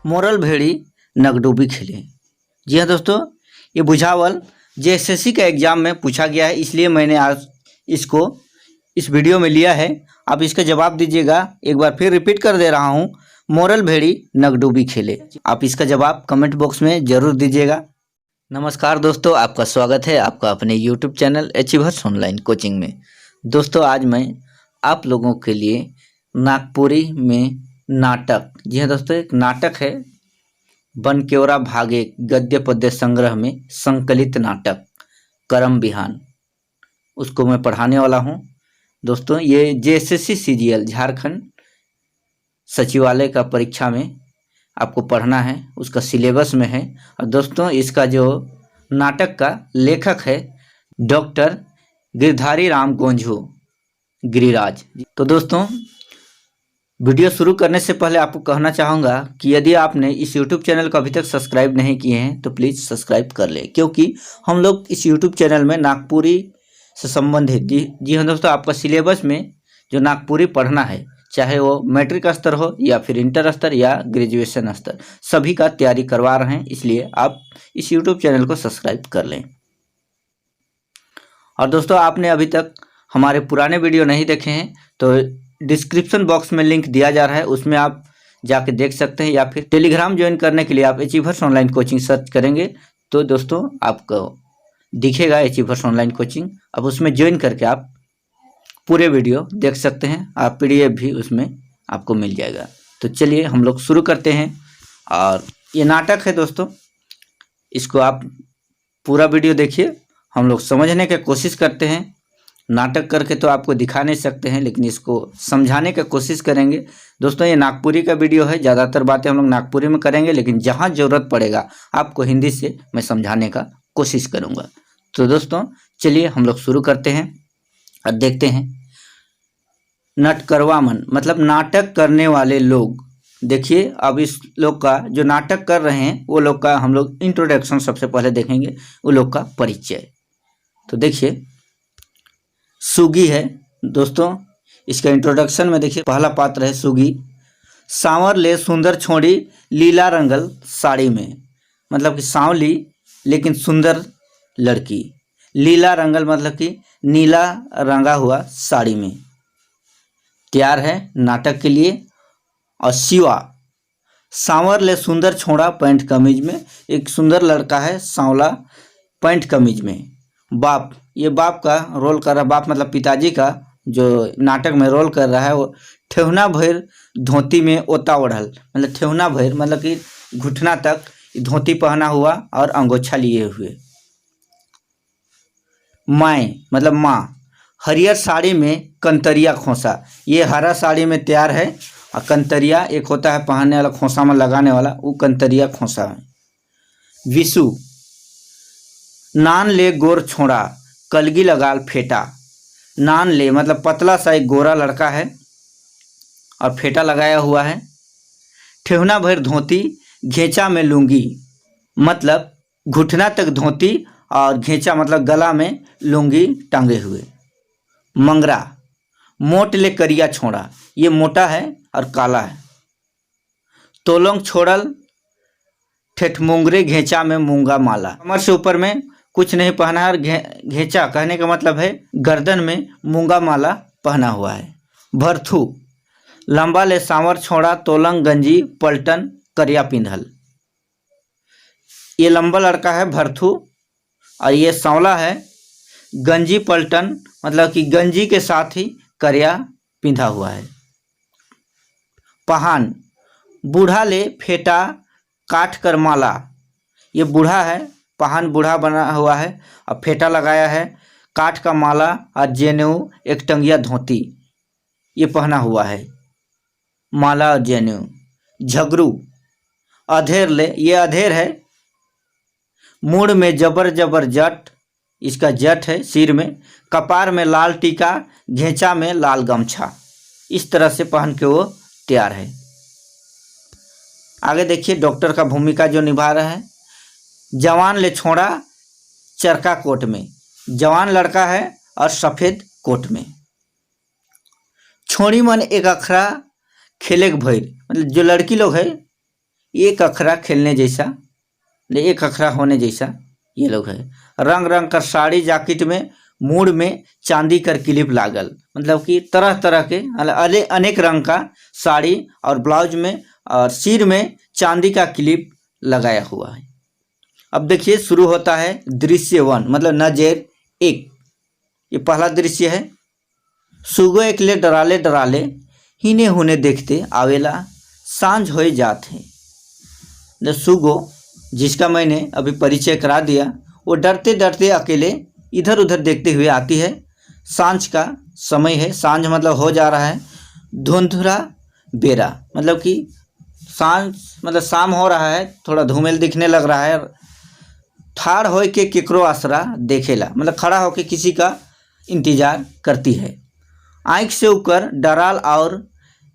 Moral भेड़ी नगडूबी खेले। जी हाँ दोस्तों, ये बुझावल जेएसएससी का एग्जाम में पूछा गया है, इसलिए मैंने आज इसको इस वीडियो में लिया है। आप इसका जवाब दीजिएगा। एक बार फिर रिपीट कर दे रहा हूँ, मोरल भेड़ी नगडूबी खेले। आप इसका जवाब कमेंट बॉक्स में जरूर दीजिएगा। नमस्कार दोस्तों, आपका स्वागत है आपका अपने YouTube channel achievers online coaching में। दोस्तों, आज मैं आप लोगों के लिए नागपुरी में नाटक, जी हाँ दोस्तों, एक नाटक है बनकेवरा भाग 1 गद्य पद्य संग्रह में संकलित नाटक करम बिहान, उसको मैं पढ़ाने वाला हूँ। दोस्तों, ये जेएसएससी सीजीएल झारखंड सचिवालय का परीक्षा में आपको पढ़ना है, उसका सिलेबस में है। और दोस्तों, इसका जो नाटक का लेखक है डॉक्टर गिरधारी राम गोंझू गिरिराज। तो दोस्तों, वीडियो शुरू करने से पहले आपको कहना चाहूँगा कि यदि आपने इस यूट्यूब चैनल को अभी तक सब्सक्राइब नहीं किए हैं तो प्लीज़ सब्सक्राइब कर लें, क्योंकि हम लोग इस यूट्यूब चैनल में नागपुरी से संबंधित जी हाँ दोस्तों, आपका सिलेबस में जो नागपुरी पढ़ना है, चाहे वो मैट्रिक स्तर हो या फिर इंटर स्तर या ग्रेजुएशन स्तर, सभी का तैयारी करवा रहे हैं। इसलिए आप इस यूट्यूब चैनल को सब्सक्राइब कर लें। और दोस्तों, आपने अभी तक हमारे पुराने वीडियो नहीं देखे हैं तो डिस्क्रिप्शन बॉक्स में लिंक दिया जा रहा है, उसमें आप जाके देख सकते हैं। या फिर टेलीग्राम ज्वाइन करने के लिए आप अचीवर्स ऑनलाइन कोचिंग सर्च करेंगे तो दोस्तों आपको दिखेगा अचीवर्स ऑनलाइन कोचिंग। अब उसमें ज्वाइन करके आप पूरे वीडियो देख सकते हैं, आप पीडीएफ भी उसमें आपको मिल जाएगा। तो चलिए हम लोग शुरू करते हैं। और ये नाटक है दोस्तों, इसको आप पूरा वीडियो देखिए, हम लोग समझने की कोशिश करते हैं। नाटक करके तो आपको दिखा नहीं सकते हैं, लेकिन इसको समझाने की कोशिश करेंगे। दोस्तों, ये नागपुरी का वीडियो है, ज़्यादातर बातें हम लोग नागपुरी में करेंगे, लेकिन जहाँ ज़रूरत पड़ेगा आपको हिंदी से मैं समझाने का कोशिश करूँगा। तो दोस्तों, चलिए हम लोग शुरू करते हैं और देखते हैं। नटकरवा मन मतलब नाटक करने वाले लोग। देखिए, अब इस लोग का जो नाटक कर रहे हैं वो लोग का हम लोग इंट्रोडक्शन सबसे पहले देखेंगे, वो लोग का परिचय। तो देखिए, सुगी है दोस्तों, इसका इंट्रोडक्शन में देखिए पहला पात्र है सुगी। सांवर ले सुंदर छोड़ी लीला रंगल साड़ी में, मतलब कि सांवली लेकिन सुंदर लड़की। लीला रंगल मतलब कि नीला रंगा हुआ साड़ी में तैयार है नाटक के लिए। और शिवा, सांवर ले सुंदर छोड़ा पैंट कमीज में, एक सुंदर लड़का है सांवला पैंट कमीज में। बाप, ये बाप का रोल कर रहा, बाप मतलब पिताजी का जो नाटक में रोल कर रहा है, वो ठेहुना भैर धोती में ओता ओढ़ल, मतलब ठेहुना भैर मतलब कि घुटना तक धोती पहना हुआ और अंगोछा लिए हुए। माए मतलब माँ, हरियर साड़ी में कंतरिया खोसा, ये हरा साड़ी में तैयार है और कंतरिया एक होता है पहनने वाला, खोसा में लगाने वाला, वो कंतरिया खोसा है। विशु, नान ले गोर छोड़ा कलगी लगाल फेटा। नान ले मतलब पतला सा एक गोरा लड़का है और फेटा लगाया हुआ है। ठेहुना भर धोती घेचा में लुंगी, मतलब घुटना तक धोती और घेचा मतलब गला में लुंगी टांगे हुए। मंगरा, मोट ले करिया छोड़ा, ये मोटा है और काला है। तोलोंग छोड़ल ठेठमुंगरे घेचा में मूंगा माला, कमर से ऊपर में कुछ नहीं पहना है और घेचा कहने का मतलब है गर्दन में मूंगा माला पहना हुआ है। भरथू, लंबा ले सांवर छोड़ा तोलंग गंजी पलटन करिया पिंधल, ये लंबा लड़का है भरथू और ये सांवला है गंजी पलटन मतलब कि गंजी के साथ ही करिया पिंधा हुआ है। पहान, बूढ़ा ले फेटा काट कर माला, ये बूढ़ा है, पहान बूढ़ा बना हुआ है और फेटा लगाया है, काठ का माला और जेनेऊ एक टंगिया धोती ये पहना हुआ है, माला और जेनेऊ। झगरू, अधेर ले, ये अधेर है, मूड में जबर जबर जट, इसका जट है सिर में, कपार में लाल टीका, घेचा में लाल गमछा, इस तरह से पहन के वो तैयार है। आगे देखिए डॉक्टर का भूमिका जो निभा रहा है। जवान ले छोड़ा चरका कोट में, जवान लड़का है और सफ़ेद कोट में। छोड़ी मन एक अखरा खेले भैर, मतलब जो लड़की लोग है एक अखरा खेलने जैसा, एक अखरा होने जैसा ये लोग है। रंग रंग कर साड़ी जैकेट में मूड में चांदी कर क्लिप लागल, मतलब कि तरह तरह के अनेक रंग का साड़ी और ब्लाउज में और सिर में चांदी का क्लिप लगाया हुआ है। अब देखिए शुरू होता है दृश्य 1, मतलब नजर 1। ये पहला दृश्य है। सुगो एकले डराले डराले हिने हुने देखते आवेला, सांझ हो जात है। सुगो जिसका मैंने अभी परिचय करा दिया, वो डरते डरते अकेले इधर उधर देखते हुए आती है। सांझ का समय है, सांझ मतलब हो जा रहा है। धुंधुरा बेरा मतलब कि सांझ मतलब शाम हो रहा है, थोड़ा धूमिल दिखने लग रहा है। ठाड़ हो के केकरो आसरा देखेला, मतलब खड़ा होके किसी का इंतजार करती है। आँख से ऊपर डराल और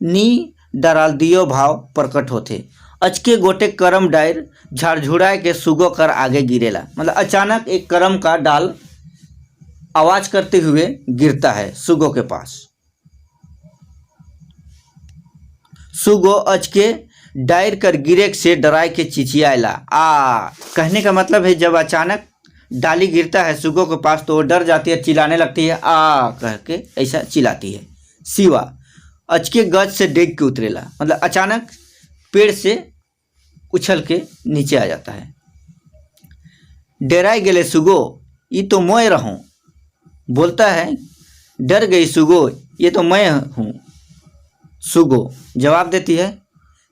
नी डराल दियो भाव प्रकट होते। अचके गोटे करम डायर झाड़झुड़ाए के सुगो कर आगे गिरेला, मतलब अचानक एक करम का डाल आवाज करते हुए गिरता है सुगो के पास। सुगो अचके डायर कर गिरे से डराए के चिचियाला। कहने का मतलब है जब अचानक डाली गिरता है सुगो के पास तो वो डर जाती है, चिल्लाने लगती है, कह के ऐसा चिल्लाती है। सिवा अचके गज से डेग के उतरेला, मतलब अचानक पेड़ से उछल के नीचे आ जाता है। डराई गेले सुगो ये तो मैं रहूं, बोलता है डर गई सुगो ये तो मैं हूँ। सुगो जवाब देती है,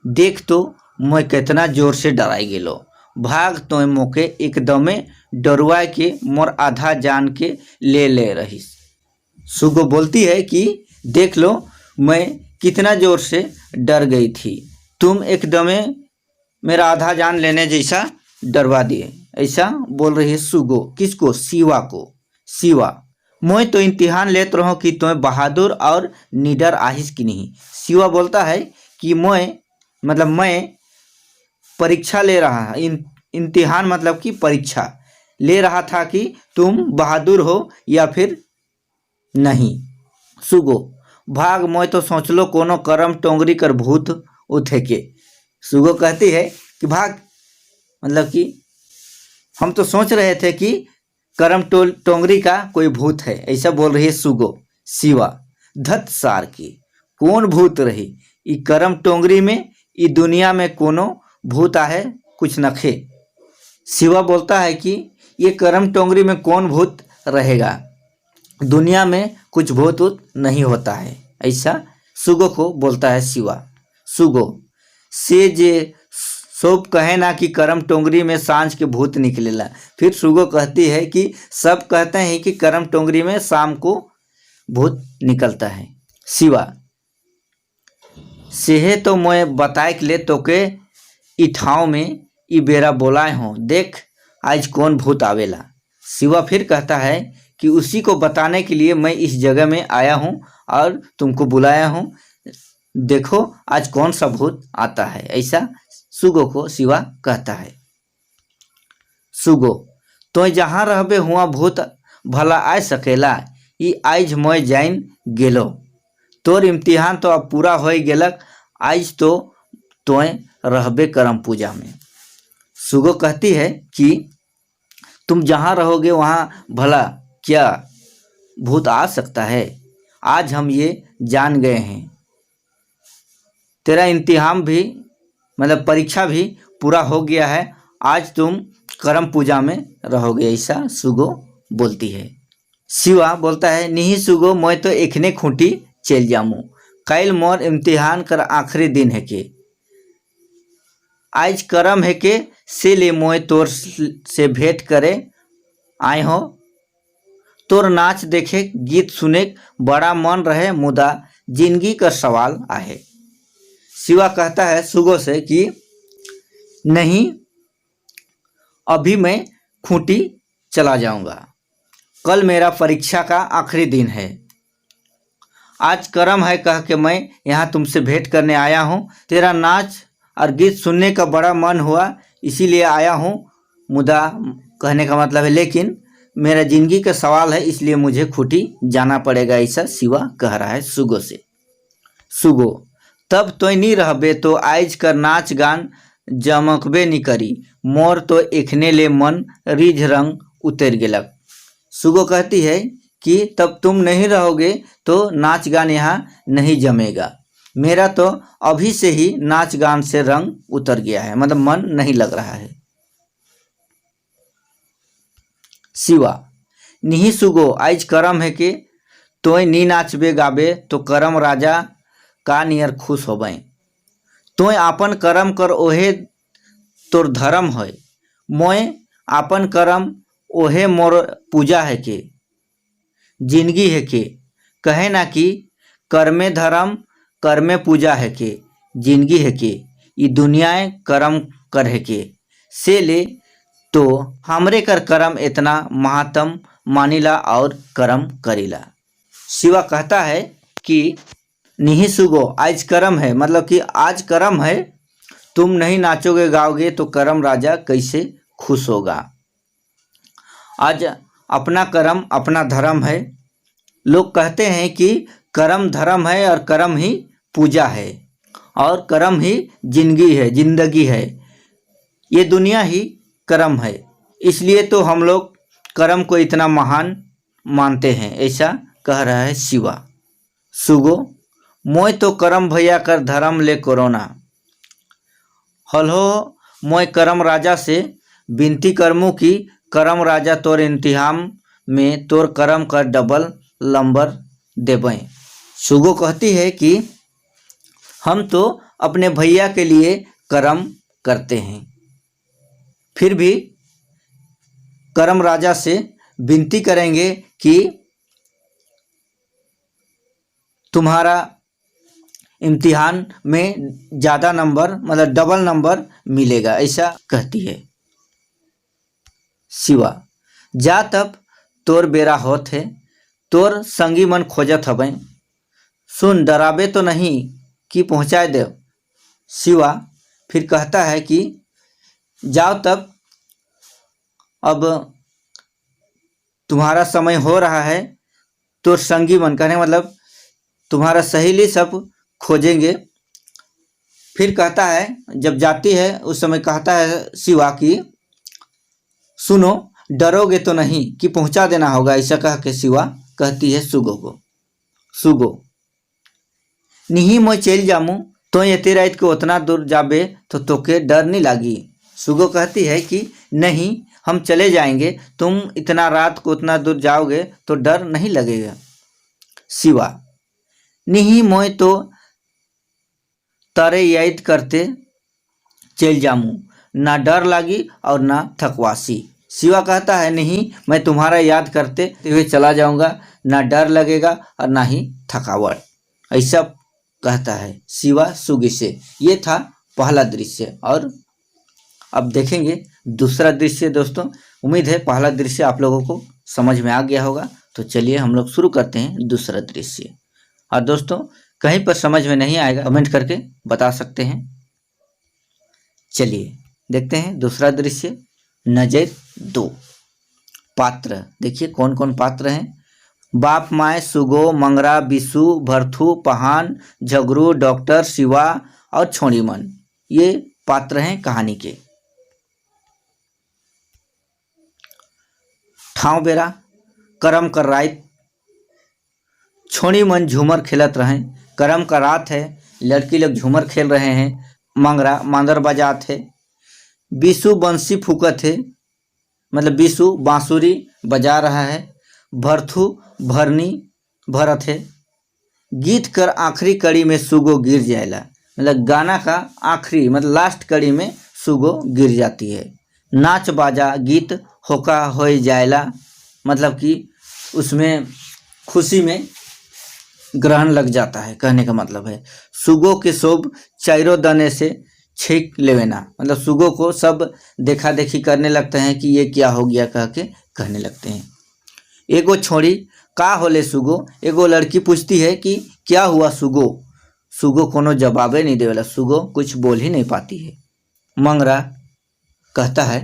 देख तो मैं कितना जोर से डराई गेलो, भाग तो मोके एकदमे डरुआ के मोर आधा जान के ले रहीस। सुगो बोलती है कि देख लो मैं कितना जोर से डर गई थी, तुम एकदमे मेरा आधा जान लेने जैसा डरवा दिए। ऐसा बोल रही है सुगो। किसको? सिवा को। सिवा मैं तो इम्तिहान लेते रहो कि तुम्हें बहादुर और निडर आहिस कि नहीं। सिवा बोलता है कि मैं परीक्षा ले रहा, इम्तिहान मतलब कि परीक्षा ले रहा था कि तुम बहादुर हो या फिर नहीं। सुगो भाग मैं तो सोच लो कोनो करम टोंगरी कर भूत उठे के। सुगो कहती है कि भाग, मतलब कि हम तो सोच रहे थे कि करम टोंगरी का कोई भूत है, ऐसा बोल रही है सुगो। सिवा धत सार की कौन भूत रही, ई करम टोंगरी में ई दुनिया में कोनो भूत आहे कुछ नखे। सिवा बोलता है कि ये करम टोंगरी में कौन भूत रहेगा, दुनिया में कुछ भूत उत नहीं होता है, ऐसा सुगो को बोलता है सिवा। सुगो से जे सब कहे ना कि करम टोंगरी में सांझ के भूत निकलेला। फिर सुगो कहती है कि सब कहते हैं कि करम टोंगरी में शाम को भूत निकलता है। सिवा सेहे तो मैं बताए के ले तोके ई ठाव में ई बेरा बोलाए हों, देख आज कौन भूत आवेला। सिवा फिर कहता है कि उसी को बताने के लिए मैं इस जगह में आया हूँ और तुमको बुलाया हूँ, देखो आज कौन सा भूत आता है, ऐसा सुगो को सिवा कहता है। सुगो तो जहाँ रहबे हुआ भूत भला आ सकेला, ई आज मैं जाइन गेलो, तोर इम्तिहान तो अब पूरा हो गेलक, आज तो तोय रहबे करम पूजा में। सुगो कहती है कि तुम जहाँ रहोगे वहाँ भला क्या भूत आ सकता है, आज हम ये जान गए हैं, तेरा इम्तिहान भी मतलब परीक्षा भी पूरा हो गया है, आज तुम करम पूजा में रहोगे, ऐसा सुगो बोलती है। सिवा बोलता है नहीं सुगो मैं तो एखने खूंटी चल जामू, कल मोर इम्तिहान कर आखिरी दिन है के, आज करम है के से ले मोय तोर से भेंट करे आए हो, तोर नाच देखे गीत सुने बड़ा मन रहे, मुदा जिंदगी का सवाल आहे। सिवा कहता है सुगो से कि नहीं अभी मैं खूंटी चला जाऊंगा, कल मेरा परीक्षा का आखिरी दिन है, आज करम है कह के मैं यहाँ तुमसे भेंट करने आया हूँ, तेरा नाच और गीत सुनने का बड़ा मन हुआ इसीलिए आया हूँ, मुदा कहने का मतलब है लेकिन मेरा जिंदगी का सवाल है इसलिए मुझे खूंटी जाना पड़ेगा, ऐसा सिवा कह रहा है सुगो से। सुगो तब तो नहीं रहबे तो आज कर नाच गान जमकबे नहीं करी, मोर तो एखने ले मन रिझ रंग उतर गेलक। सुगो कहती है कि तब तुम नहीं रहोगे तो नाच गान यहाँ नहीं जमेगा। मेरा तो अभी से ही नाच गान से रंग उतर गया है, मतलब मन नहीं लग रहा है। शिवा, निही सुगो आज करम है कि तोय नी नाचबे गाबे तो करम राजा का नियर खुश होबे। तोय आपन करम कर ओहे तोर धर्म है, मोय आपन करम ओहे मोर पूजा है के जिंदगी है के। कहे ना कि कर्मे धर्म कर्मे पूजा है के जिंदगी है के, ये दुनियाए कर्म कर है के से ले तो हमरे कर कर्म इतना महात्म मानिला और कर्म करीला। शिवा कहता है कि नहीं सुगो आज कर्म है, मतलब कि आज कर्म है, तुम नहीं नाचोगे गाओगे तो कर्म राजा कैसे खुश होगा। आज अपना कर्म अपना धर्म है। लोग कहते हैं कि कर्म धर्म है और कर्म ही पूजा है और कर्म ही जिंदगी है, ये दुनिया ही कर्म है, इसलिए तो हम लोग कर्म को इतना महान मानते हैं, ऐसा कह रहा है शिवा। सुगो, मोय तो कर्म भैया कर धर्म ले कोरोना। हलो, मोय कर्म राजा से विनती करमू कि कर्म राजा तोर इम्तिहान में तोर कर्म का डबल नंबर देबे। सुगो कहती है कि हम तो अपने भैया के लिए कर्म करते हैं, फिर भी कर्म राजा से विनती करेंगे कि तुम्हारा इम्तिहान में ज़्यादा नंबर, मतलब डबल नंबर मिलेगा, ऐसा कहती है। शिवा, जा तब तोर बेरा होत है, तोर संगी मन खोजत हबे, सुन डराबे तो नहीं कि पहुँचा दे। शिवा फिर कहता है कि जाओ तब, अब तुम्हारा समय हो रहा है, तोर संगी मन कहने मतलब तुम्हारा सहेली सब खोजेंगे। फिर कहता है, जब जाती है उस समय कहता है शिवा कि सुनो डरोगे तो नहीं कि पहुंचा देना होगा, ऐसा कह के शिवा कहती है सुगो को। सुगो, नहीं मैं चल जामू तो ये रात को उतना दूर जाबे तो तोके डर नहीं लागी। सुगो कहती है कि नहीं हम चले जाएंगे, तुम इतना रात को उतना दूर जाओगे तो डर नहीं लगेगा। शिवा, नहीं मैं तो तारे याद करते चल जामू, ना डर लगी और ना थकवासी। शिवा कहता है नहीं मैं तुम्हारा याद करते हुए चला जाऊंगा, ना डर लगेगा और ना ही थकावट, ऐसा कहता है शिवा सुगी से। ये था पहला दृश्य और अब देखेंगे दूसरा दृश्य। दोस्तों उम्मीद है पहला दृश्य आप लोगों को समझ में आ गया होगा, तो चलिए हम लोग शुरू करते हैं दूसरा दृश्य। और दोस्तों कहीं पर समझ में नहीं आएगा कमेंट करके बता सकते हैं। चलिए देखते हैं दूसरा दृश्य। नजर 2। पात्र देखिए कौन कौन पात्र हैं। बाप माए, सुगो, मंगरा, बिशु, भरथू, पहान, झगरू, डॉक्टर, शिवा और छोड़ीमन, ये पात्र हैं कहानी के। ठाव बेरा करम कर रात, छोड़ी मन झूमर खेलत रहे। करम का रात है, लड़की लोग झूमर खेल रहे हैं। मंगरा मांदर बजात है। बिशु बंसी फूकत है, मतलब बिशु बांसुरी बजा रहा है। भरथू भरनी भरत है। गीत कर आखिरी कड़ी में सुगो गिर जाएला, मतलब गाना का आखिरी मतलब लास्ट कड़ी में सुगो गिर जाती है। नाच बाजा गीत होका हो जाएला, मतलब कि उसमें खुशी में ग्रहण लग जाता है, कहने का मतलब है। सुगो के शोभ चारों दने से छीक लेवेना, मतलब सुगो को सब देखा देखी करने लगते हैं कि ये क्या हो गया कह के कहने लगते हैं। एगो छोड़ी का होले सुगो, एगो लड़की पूछती है कि क्या हुआ सुगो। सुगो कोनो जवाबे नहीं देवेला, सुगो कुछ बोल ही नहीं पाती है। मंगरा कहता है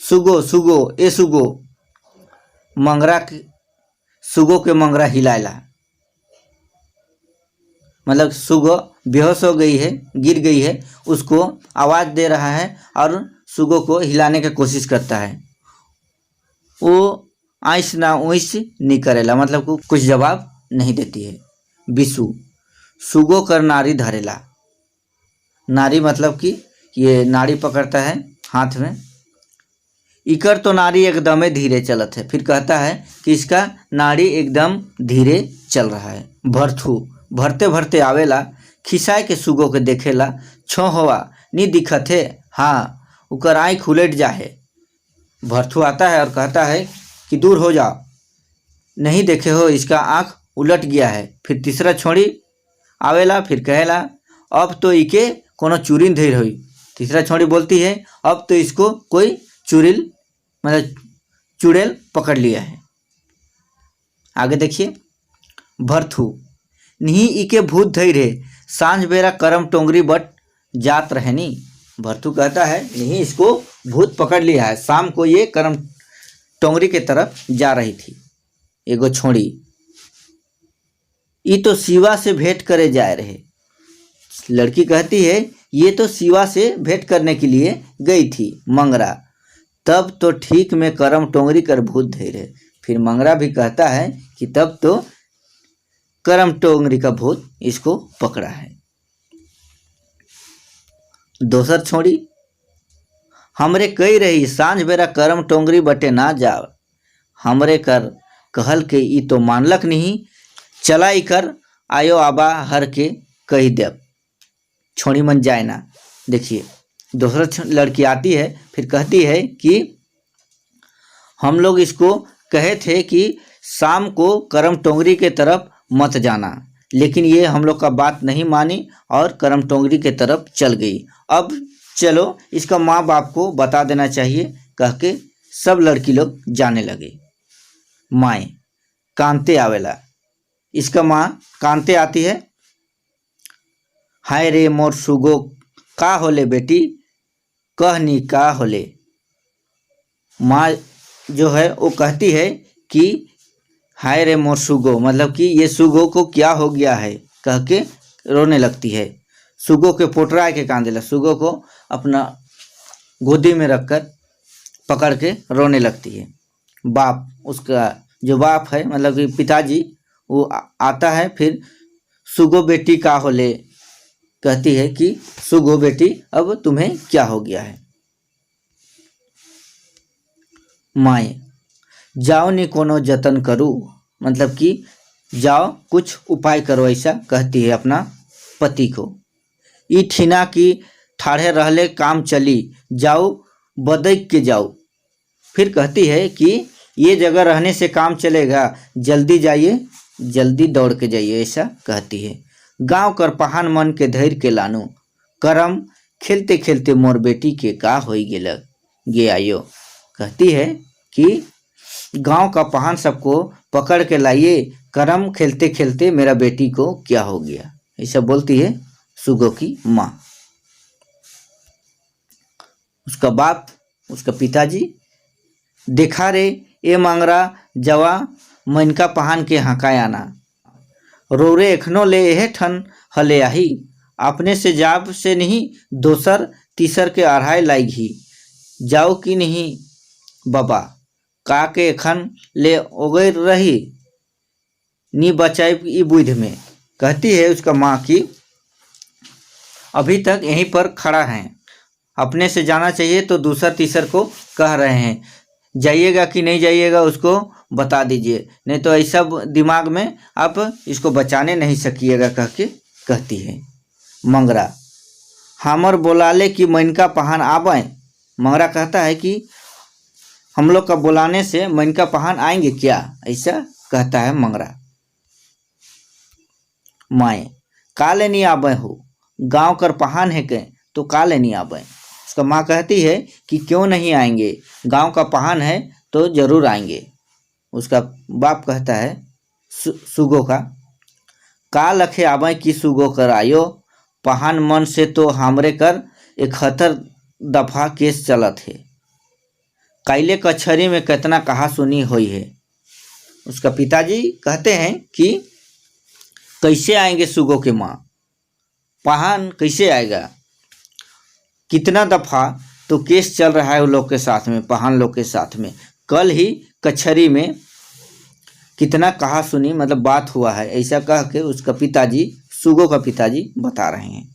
सुगो सुगो ए सुगो। मंगरा सुगो के मंगरा हिलाएला। मतलब सुगो बेहोश हो गई है, गिर गई है, उसको आवाज़ दे रहा है और सुगो को हिलाने की कोशिश करता है। वो आइस ना उइस नहीं करेला, मतलब को कुछ जवाब नहीं देती है। बिसु सुगो कर नारी धरेला। नारी मतलब कि ये नाड़ी पकड़ता है हाथ में। इकर तो नाड़ी एकदम धीरे चलत है। फिर कहता है कि इसका नाड़ी एकदम धीरे चल रहा है। भरथू भरते भरते आवेला, खिसाए के सुगो के देखेला, छो हवा नी दिखत है, हाँ उकर आँख उलट जा है। भरथू आता है और कहता है कि दूर हो जाओ, नहीं देखे हो इसका आँख उलट गया है। फिर तीसरा छोड़ी आवेला, फिर कहेला अब तो इके कोनो चुरिन धैर हुई। तीसरा छोड़ी बोलती है अब तो इसको कोई चुड़ैल मतलब चुड़ैल पकड़ लिया है। आगे देखिए, भरथू नहीं इके भूत धैर है, सांझ बेरा करम टोंगरी बट जात रहनी। भरथू कहता है नहीं इसको भूत पकड़ लिया है, शाम को ये करम टोंगरी के तरफ जा रही थी। एगो छोड़ी ये तो शिवा से भेंट करे जाए रहे। लड़की कहती है ये तो शिवा से भेंट करने के लिए गई थी मंगरा, तब तो ठीक में करम टोंगरी कर भूत धैर है। फिर मंगरा भी कहता है कि तब तो करम टोंगरी का भूत इसको पकड़ा है। दोसर छोड़ी हमरे कही रही सांझ बेरा करम टोंगरी बटे ना जाओ, हमरे कर कहल के ई तो मानलक नहीं, चला ही कर आयो आबा हर के कही देव। छोड़ी मन जाए ना। देखिए दूसरा लड़की आती है, फिर कहती है कि हम लोग इसको कहे थे कि शाम को करम टोंगरी के तरफ मत जाना, लेकिन ये हम लोग का बात नहीं मानी और करम टोंगरी के तरफ चल गई। अब चलो इसका माँ बाप को बता देना चाहिए, कह के सब लड़की लोग जाने लगे। माए कांते आवेला, इसका माँ कांते आती है। हाय रे मोर सुगो का होले बेटी, कहनी का होले। माँ जो है वो कहती है कि हाय रे मोर सुगो, मतलब कि ये सुगो को क्या हो गया है, कह के रोने लगती है। सुगो के पोटरा के कांदेला, सुगो को अपना गोदी में रखकर पकड़ के रोने लगती है। बाप उसका जो बाप है मतलब कि पिताजी वो आता है, फिर सुगो बेटी का होले कहती है कि सुगो बेटी अब तुम्हें क्या हो गया है। माए जाओ नी कोनो जतन करूँ, मतलब कि जाओ कुछ उपाय करो, ऐसा कहती है अपना पति को। ई ठीना की ठाढ़े रहले काम चली, जाओ बदक के जाओ। फिर कहती है कि ये जगह रहने से काम चलेगा, जल्दी जाइए, जल्दी दौड़ के जाइए, ऐसा कहती है। गांव कर पहान मन के धैर्य के लानू, करम खेलते खेलते मोर बेटी के का होई गेल गे आयो। कहती है कि गांव का पहान सबको पकड़ के लाइए, करम खेलते खेलते मेरा बेटी को क्या हो गया, ऐसा बोलती है सुगो की माँ। उसका बाप उसका पिताजी देखा रे ए मांगरा जवा मनका पहान के हकाय आना, रोरे एखनो ले एहे ठन हले आही, अपने से जाब से नहीं दोसर तीसर के अढ़ाई लाई घी, जाओ कि नहीं बाबा का के एखन ले ओगैर रही नी बचाई ई बुध में। कहती है उसका माँ की अभी तक यहीं पर खड़ा है, अपने से जाना चाहिए तो दूसर तीसर को कह रहे हैं, जाइएगा कि नहीं जाइएगा उसको बता दीजिए, नहीं तो ऐसा दिमाग में आप इसको बचाने नहीं सकिएगा, कह के कहती है। मंगरा हमर बोलाले कि मनका पहान आबे। मंगरा कहता है कि हम लोग का बुलाने से मनका पहान आएंगे क्या, ऐसा कहता है मंगरा। माए काले नहीं आबे हो, गांव कर पहान है के तो काले नहीं आबे। उसका माँ कहती है कि क्यों नहीं आएंगे, गांव का पहान है तो जरूर आएंगे। उसका बाप कहता है सुगो का लखे आबे कि सुगो कर आयो, पहान मन से तो हमरे कर 71 दफा केस चलत है, काइले कचहरी में कितना कहा सुनी हुई है। उसका पिताजी कहते हैं कि कैसे आएंगे सुगो के माँ, पहान कैसे आएगा। कितना दफ़ा तो केस चल रहा है उन लोग के साथ में, पहान लोग के साथ में। कल ही कचहरी में कितना कहा सुनी मतलब बात हुआ है, ऐसा कह के उसका पिताजी, सुगो का पिताजी बता रहे हैं।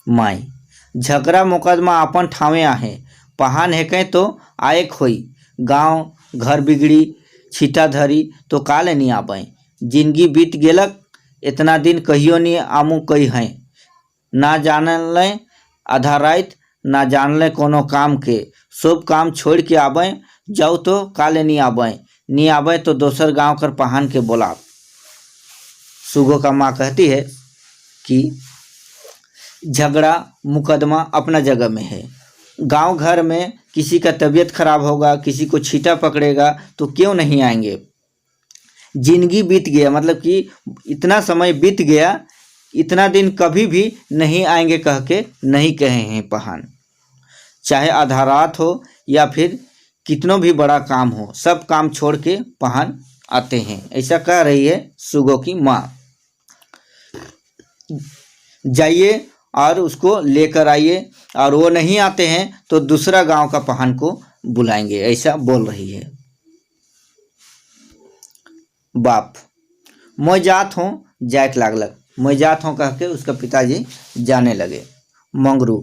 माई झगड़ा मुकदमा अपन ठावे आहे, पहान है कहीं तो आए खोई, गांव घर बिगड़ी छिटा धरी तो काले नहीं आबे, जिंदगी बीत गेलक इतना दिन कहियो नहीं आमू कही हैं, ना जानल आधा रात ना जानले कोनो काम के, सब काम छोड़ के आबे, जाओ तो काले नहीं आबे तो दोसर गांव कर पहान के बोला। सुगो का माँ कहती है कि झगड़ा मुकदमा अपना जगह में है, गांव घर में किसी का तबीयत खराब होगा, किसी को छींटा पकड़ेगा तो क्यों नहीं आएंगे। जिंदगी बीत गया मतलब कि इतना समय बीत गया, इतना दिन कभी भी नहीं आएंगे कह के नहीं कहे हैं पहान। चाहे आधा रात हो या फिर कितनों भी बड़ा काम हो, सब काम छोड़ के पहान आते हैं, ऐसा कह रही है सुगो की माँ। जाइए और उसको लेकर आइए, और वो नहीं आते हैं तो दूसरा गांव का पहान को बुलाएंगे, ऐसा बोल रही है। बाप मैं जात हूँ, जात लागलक, मैं जात हूँ कह के उसका पिताजी जाने लगे। मंगरू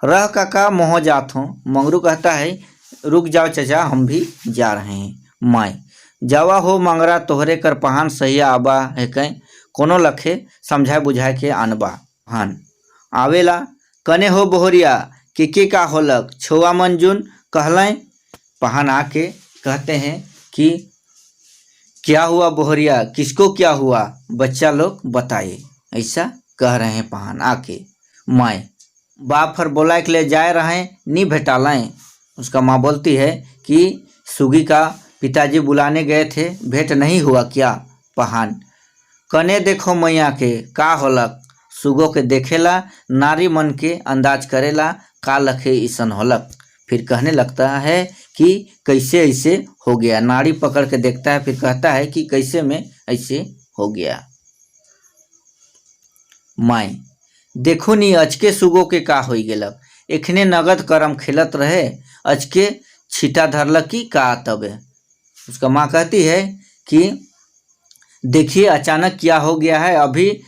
रह काका मोह जात हूँ, मंगरू कहता है रुक जाओ चचा हम भी जा रहे हैं। माई जावा हो मंगरा तोहरे कर पहान सहिया आबा है कहीं, कोनो लखे समझाए बुझाए के आनबा। पहान आवेला कने हो बोहरिया के का होलक, छोआ मंजुन कहलें। पहान आके कहते हैं कि क्या हुआ बोहरिया, किसको क्या हुआ, बच्चा लोग बताइए, ऐसा कह रहे हैं पहान आके। माए बाप फर बोला के ले जाए रहे नहीं भेटालें। उसका माँ बोलती है कि सुगी का पिताजी बुलाने गए थे, भेंट नहीं हुआ क्या। पहान कने देखो मैया के का होलक, सुगो के देखेला नारी मन के अंदाज करेला का लखे ईसन होलक। फिर कहने लगता है कि कैसे ऐसे हो गया, नाड़ी पकड़ के देखता है, फिर कहता है कि कैसे में ऐसे हो गया। माई देखो नी अचके सुगो के का हो गेलक, एखने नगद करम खेलत रहे, अचके छिटा धरलक की का तबे। उसका माँ कहती है कि देखिए अचानक क्या हो गया है, अभी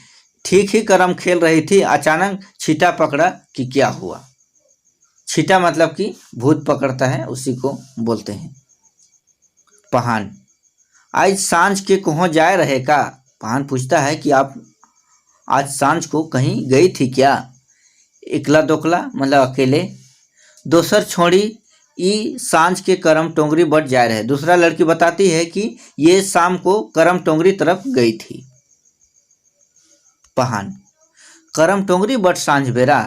ठीक ही करम खेल रही थी, अचानक छीटा पकड़ा कि क्या हुआ। छीटा मतलब कि भूत पकड़ता है, उसी को बोलते हैं। पहान आज सांझ के कहाँ जाए रहे का। पहान पूछता है कि आप आज सांझ को कहीं गई थी क्या। एकला दोकला मतलब अकेले, दोसर छोड़ी ई सांझ के करम टोंगरी बट जा रहे। दूसरा लड़की बताती है कि ये शाम को करम टोंगरी तरफ गई थी। पहान करम टोंगरी बट सांझ बेरा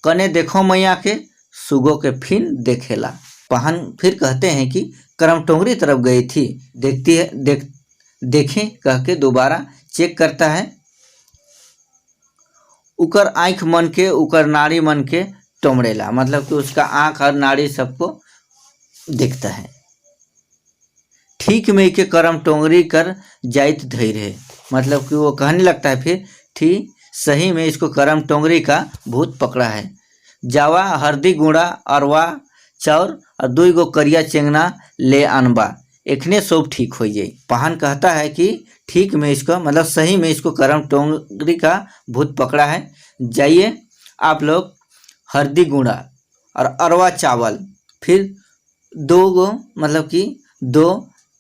कने देखो मैया के, सुगो के फिर देखेला। पहान फिर कहते हैं कि करम टोंगरी तरफ गई थी, देखती है देखें कह के दोबारा चेक करता है। उकर आँख मन के उकर नाड़ी मन के टोमड़ेला, मतलब कि उसका आँख और नाड़ी सबको देखता है। ठीक में के करम टोंगरी कर जाइत धैर्य है, मतलब कि वो कहने लगता है फिर ठीक सही में इसको करम टोंगरी का भूत पकड़ा है। जावा हरदी गुड़ा अरवा चाउर और 2 गो करिया चेंगना ले आनबा, एखने सब ठीक हो जाए। पहान कहता है कि ठीक में इसको मतलब सही में इसको करम टोंगरी का भूत पकड़ा है, जाइए आप लोग हरदी गुड़ा और अरवा चावल, फिर 2 गो मतलब कि 2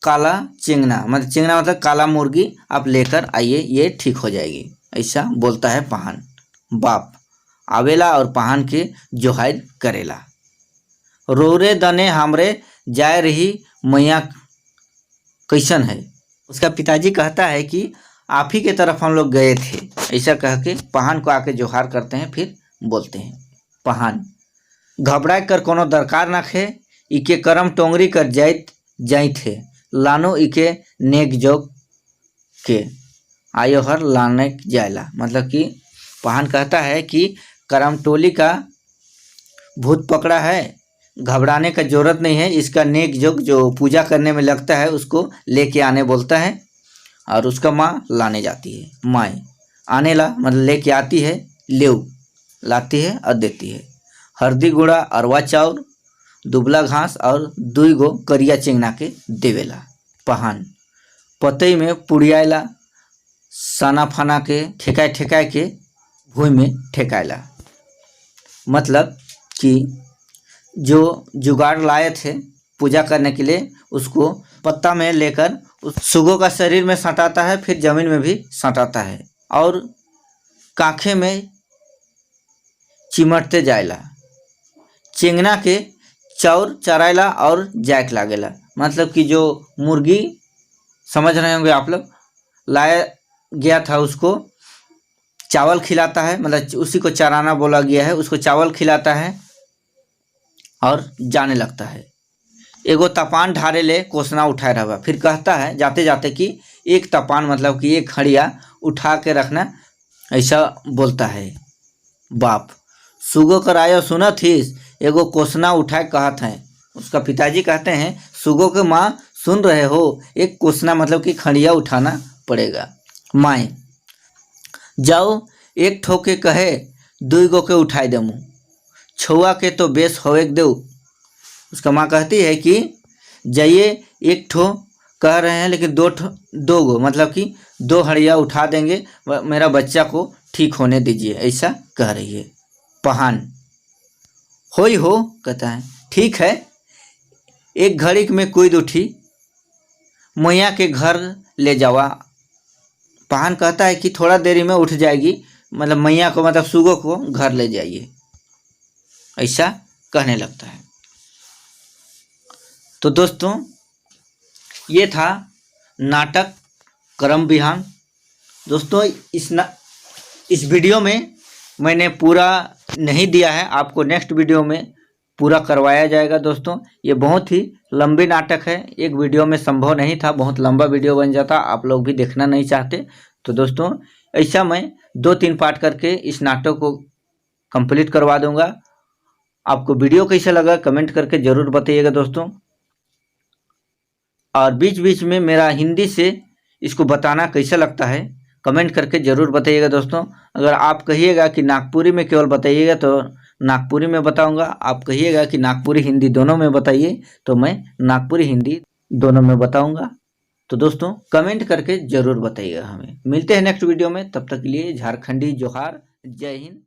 काला चिंगना, मतलब चिंगना मतलब काला मुर्गी आप लेकर आइए, ये ठीक हो जाएगी, ऐसा बोलता है पहान। बाप आवेला और पहान के जोहार करेला। रोरे दने हमरे जाए रही मैया कैसन है। उसका पिताजी कहता है कि आप ही के तरफ हम लोग गए थे, ऐसा कह के पहान को आके जोहार करते हैं, फिर बोलते हैं। पहान घबरा कर कोनो दरकार ना खे, इके करम टोंगरी कर जाई थे, लानो इके नेक जोग के आयो हर लाने जायला, मतलब कि पहान कहता है कि करम टोली का भूत पकड़ा है, घबराने का जरूरत नहीं है, इसका नेक जोग जो पूजा करने में लगता है उसको लेके आने बोलता है। और उसका माँ लाने जाती है। माए आने ला मतलब लेके आती है, लेव लाती है और देती है। हल्दी गुड़ा अरवा चाउर दुबला घास और 2 गो करिया चेंगना के देवेला। पहान पतई में पुड़ियाला साना फाना के ठेकाए के भूमि में ठेकायला। मतलब कि जो जुगाड़ लाए थे पूजा करने के लिए उसको पत्ता में लेकर उस सुगो का शरीर में सटाता है, फिर जमीन में भी सटाता है और काखे में चिमटते जायला। चेंगना के चाउर चरायला और जैक लागेला। मतलब कि जो मुर्गी समझ रहे होंगे आप लोग, लाया गया था उसको चावल खिलाता है, मतलब उसी को चराना बोला गया है, उसको चावल खिलाता है और जाने लगता है। एगो तपान ढारे ले कोसना उठाए रहा। फिर कहता है जाते जाते कि एक तपान मतलब कि एक खड़िया उठा के रखना, ऐसा बोलता है। बाप सुगो करायो सुना थीस, एगो कोसना उठाए कहत हैं। उसका पिताजी कहते हैं सुगो के माँ सुन रहे हो, एक कोसना मतलब कि खड़िया उठाना पड़ेगा। माए जाओ एक ठोके कहे 2 गो के उठाए देमू, छुआ के तो बेस होए दो। उसका माँ कहती है कि जाइए एक ठो कह रहे हैं लेकिन 2 गो मतलब कि 2 हड़िया उठा देंगे, मेरा बच्चा को ठीक होने दीजिए, ऐसा कह रही है। पहान होई हो कहता है ठीक है। एक घड़ी में कूद उठी, मैया के घर ले जावा। पहान कहता है कि थोड़ा देरी में उठ जाएगी, मतलब मैया को मतलब सुगो को घर ले जाइए, ऐसा कहने लगता है। तो दोस्तों ये था नाटक करम बिहान। दोस्तों इस वीडियो में मैंने पूरा नहीं दिया है, आपको नेक्स्ट वीडियो में पूरा करवाया जाएगा। दोस्तों ये बहुत ही लंबी नाटक है, एक वीडियो में संभव नहीं था, बहुत लंबा वीडियो बन जाता, आप लोग भी देखना नहीं चाहते। तो दोस्तों ऐसा मैं 2-3 पार्ट करके इस नाटक को कंप्लीट करवा दूंगा। आपको वीडियो कैसा लगा कमेंट करके ज़रूर बताइएगा दोस्तों। और बीच बीच में मेरा हिंदी से इसको बताना कैसा लगता है कमेंट करके ज़रूर बताइएगा दोस्तों। अगर आप कहिएगा कि नागपुरी में केवल बताइएगा तो नागपुरी में बताऊंगा, आप कहिएगा कि नागपुरी हिंदी दोनों में बताइए तो मैं नागपुरी हिंदी दोनों में बताऊंगा। तो दोस्तों कमेंट करके ज़रूर बताइएगा। हमें मिलते हैं नेक्स्ट वीडियो में, तब तक के लिए झारखंडी जोहार, जय हिंद।